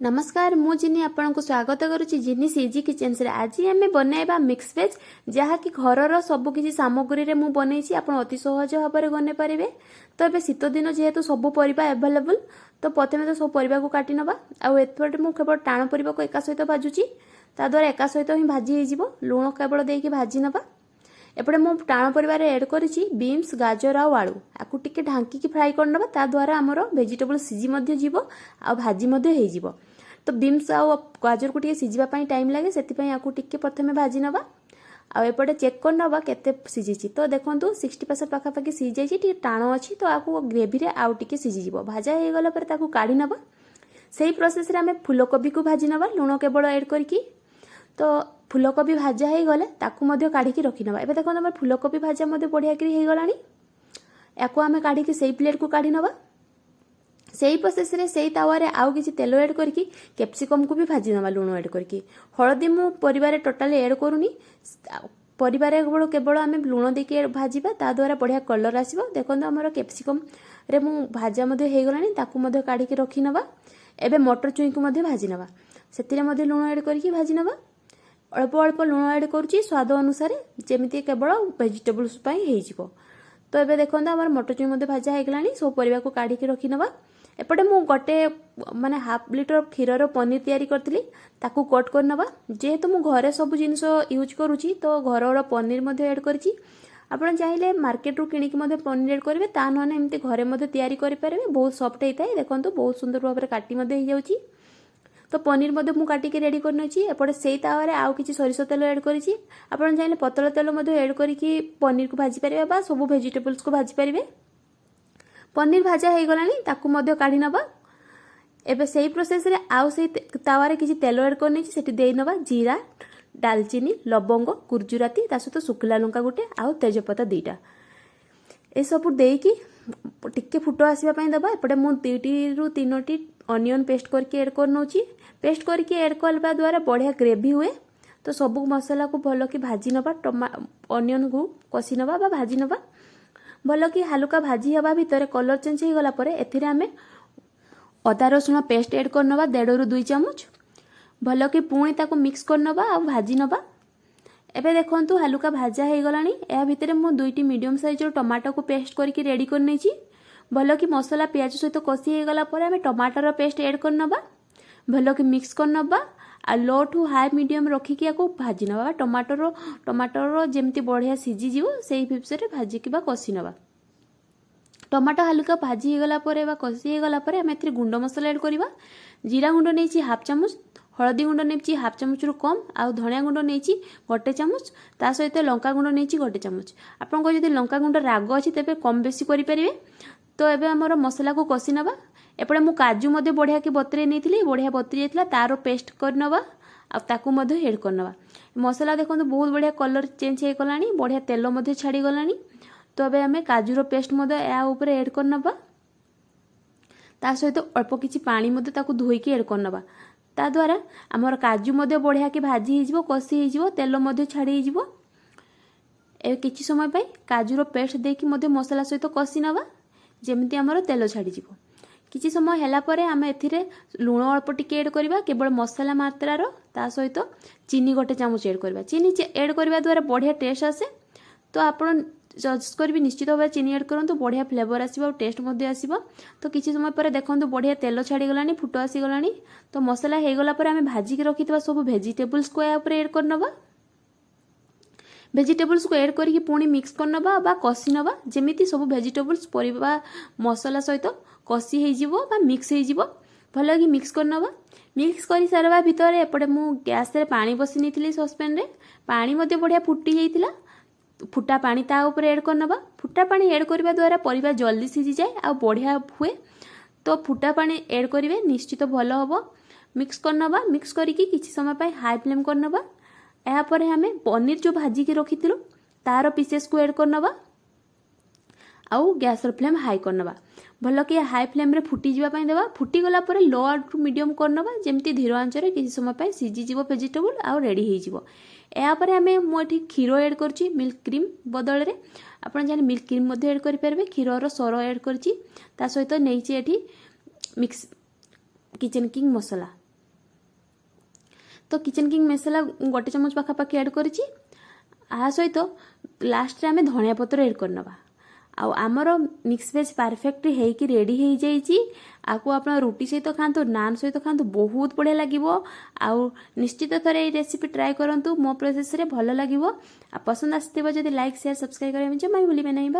नमस्कार मु जिनी आपन को स्वागत करुच्ची जिनी इजी किचन से आज आम बनवा मिक्स वेज जहाँकि घर सब किसी सामग्री मु बनई आप अति सहज भाव में बन पारे। तो ये शीत दिन जेहेतु सब परिबा एभेलेबल तो प्रथम तो सब परिबा को काटी नबा आउट मु केवल टाण परिबा को एका सहित भाजुची ता द्वारा एका सहित ही भाजी हो लुण केवल देकी भाजी नबा। एपटे मु टाण परिबार ऐड करिछि बीन्स गाजर आउ आलू आकु टिके ढांकी फ्राई कर नबा ता द्वारा हमर वेजिटेबल सिझी मध्ये जीवो आ भाजी मध्ये हेइ जीवो। तो बीन्स आउ गाजर को टिके सिझिबा पई टाइम लागे सेति आकु टिके प्रथमे भाजी नबा आ एपटे चेक कर नबा केते सिझिछि। तो देखंतु 60% पाखापाखि सिझि जाइछि टिके टाण अछि तो आकु ग्रेवी रे आउ टिके सिझि जीवो भाजा हे गला पर ताकु काढी नबा। सेही प्रोसेस रे हमें फूलकोबी को भाजी नबा लुण केवल ऐड करकी तो फूलकोबी भाजा हो गले ताकू मध्य काढ़ी रखी नबा। एबे देखो हमर फूलकोबी भाजा मध्य बढ़िया करी हो गलानी याकू आमे काढ़ी की सेही प्लेट को काढ़ी नबा। सेही प्रोसेस रे सेही तावा रे आउ किछि तेल ऐड करकी कैप्सिकम को भी भाजी नबा लुण ऐड करकी। हळदी मु परिवार टोटली ऐड करूनी परिवार केवल आमे लुण देकी भाजीबा ता द्वारा बढ़िया कलर आसीबो। देखो हमर कैप्सिकम रे मु भाजा मध्य हो गलानी ताकू मध्य काढ़ी की रखी नबा। एबे मटर चुई को मध्य भाजी नबा सेतिरे मध्य लुण ऐड करकी भाजी नबा। अल्प अल्प लुण ऐड करुच्ची स्वाद अनुसार जमीती केवल वेजिटेबल्स हो जिवो। तो एबे देखो हमर मटर चुई मध्य भाजा हो गलानी सब परिबा को काढ़ी की रखी नबा। एपटे मु गोटे माने हाफ लिटर क्षीर पनीर तैयारी करथिली ताकू कट कर नबा। जेहेतु मु घरे सब जिनिस यूज करूची तो घरर पनीर मध्य ऐड करची आपण चाहिले मार्केट रू किनिक मध्य पनीर ऐड करिवे ता नने एमती घरे मध्य तैयारी करि पारिबे। बहुत सॉफ्ट हेइताय देखंतु बहुत सुंदर भाव रे काटी मध्य हो जाउची। तो पनीर मध्य मु काटी के रेडी करनछि एपटे सेही तावा रे आउ किछि सरिसो तेल ऐड करिछि आपण चाहिले पतला तेल मध्य ऐड करिकि पनीर को भाजी परिबे बा सब वेजिटेबल्स को भाजी परिबे। पनीर भाजा हो गलानी ताकू मध्य काढी नबा। एबे सेही प्रोसेस रे आउ सेही तावा रे किछि तेल ऐड करनछि सेठी देई नबा जीरा दालचीनी लवंग गुजराती ता सहित सुखला लंका गुटे आउ तेजपत्ता दुईटा ए सब देकी टिके फुटो आसीबा पई दबा। एपटे मु 2टी रु 3टी अनियन पेस्ट करके ऐड कर नउची पेस्ट करके ऐड करबा द्वारा बढ़िया ग्रेवी हुए। तो सब मसाला को भलो की भाजी नबा अनियन को कसी नबा बा भाजी नबा भलो की हल्का भाजी हवा भितर कलर चेंज हो गला परे एथिरे हमें अदा रसुण पेस्ट ऐड कर नबा 1.5 रु 2 चम्मच भलो की पुणी ताको मिक्स कर नबा आ भाजी नबा। एबे देखंतु हल्का भाजा हो गलानी या भितर मु 2टी मीडियम साइज रो टमाटो को पेस्ट करके रेडी कर नेची भलो की मसाला प्याज सहित कसी हो गला परे हमें टमाटर पेस्ट ऐड कर नबा भलो की मिक्स कर नबा आ लो टू हाई मीडियम रखिकी याको भाजी नबा। टमाटर जेमती बढ़िया सिझी जीवो सेही फिप्स रे भाजी की बा कसी नबा। टमाटो हल्का भाजी हो गला परे बा कसी हो गला परे हम एथि गुंड मसाला ऐड करबा। जीरा गुंड नेची हाफ चम्मच हळदी गुंड नेची हाफ चम्मच रु कम आ धनिया गुंड नेची 1 चम्मच ता सहित लंका गुंड नेची 1 चम्मच। आपन को जदि लंका गुंड राग अछि तेबे कम बेसी करि परिबे। तो एबे हमर मसाला को कसी नबा। एपटे मु काजू मध्य बढ़िया की बतरे नेथिली बढ़िया बतरी जाइतला तारो पेस्ट कर नबा आ ताकू मध्य ऐड कर नबा। मसाला देखंतु बहुत बढ़िया कलर चेंज हे गलानी बढ़िया तेल मध्य छाड़ी गलानी। तो एबे हमें काजू रो पेस्ट मध्य या ऊपर ऐड कर नबा ता सहित अल्प किछि पानी मध्य ताकू धोई के ऐड कर नबा ता द्वारा हमर काजू मध्य बढ़िया की भाजी हे जिवो कसी हे जिवो तेल मध्य छाड़ी हे जिवो। ए किछि समय पई काजू रो पेस्ट देकी मध्य मसाला सहित कसी नबा जेमती हमर तेल छाड़ी जिवो। किछि समय हैला परे हम एथिरे लुण अल्प टिके ऐड करबा केवल मसाला मात्रा रो ता सहित चीनी 1 चम्मच ऐड करबा। चीनी ऐड करबा द्वारा बढ़िया टेस्ट आसे तो आपण सजेस्ट करबी निश्चित भाव चीनी ऐड करंतु बढ़िया फ्लेवर आसीबो टेस्ट मध्ये आसीबो। तो किछि समय परे देखंतु बढ़िया तेल छाड़ी गलानी फुटो आसी गलानी। तो मसाला हे गला परे हम भाजी के रखितबा सब वेजिटेबल्स को या ऊपर ऐड कर नबा। वेजिटेबल्स को ऐड करके पुणी मिक्स कर नबा बा कसी नबा जेमिति सब वेजिटेबल्स परिबा मसाला सहित कसी हे जिवो बा मिक्स हे जिवो भलो की मिक्स कर नबा। मिक्स करी सारबा भितर एपटे मु गैस रे पानी बसी निथिली सस्पेन रे पानी मध्ये बढ़िया फुटी जाइतिला फुटा पानी ता ऊपर ऐड कर नबा। फुटा पानी ऐड करबा द्वारा परिबा जल्दी सिझी जाए आ बढ़िया हुए। तो फुटा पानी ऐड करिवे निश्चित भलो हबो। मिक्स कर नबा मिक्स करिकि किछि समय पय हाई फ्लेम कर नबा। या परे हमें पनीर जो भाजी के रखिथिलु तार पीसेस को ऐड कर नबा आउ गैस रो फ्लेम हाई कर नबा भलो कि हाई फ्लेम रे फुटी जिबा पय देबा। फुटी गला परे लो टू मीडियम कर नबा जेमती धीर आंच रे किछि समय पय सिझी जिवो वेजिटेबल आउ रेडी हे जिवो। या परे हमें मु एठी खीरो ऐड करची मिल्क क्रीम बदल रे आपण जाने मिल्क क्रीम मध्ये ऐड करि परबे। खीरो रो सरो ऐड करची ता सहित नेइची एठी मिक्स किचन किंग मसाला तो किचन किंग मसला 1 चामच पाखापाखि ऐड करिछि। आ सहित लास्ट रे आमे धनिया पत्र ऐड करनबा। आउ आमर मिक्स वेज परफेक्ट हेकि रेडी हो जाइए। आपको आप रुटी सहित खातु, नान सहित खातु, बहुत बढ़िया लगे। आउ निश्चित थर ये रेसिपी ट्राए करूँ, मो प्रोसेस रे भल लगे। पसंद आसो जब लाइक शेयर सब्सक्राइब करें जमा भूलें नहीं।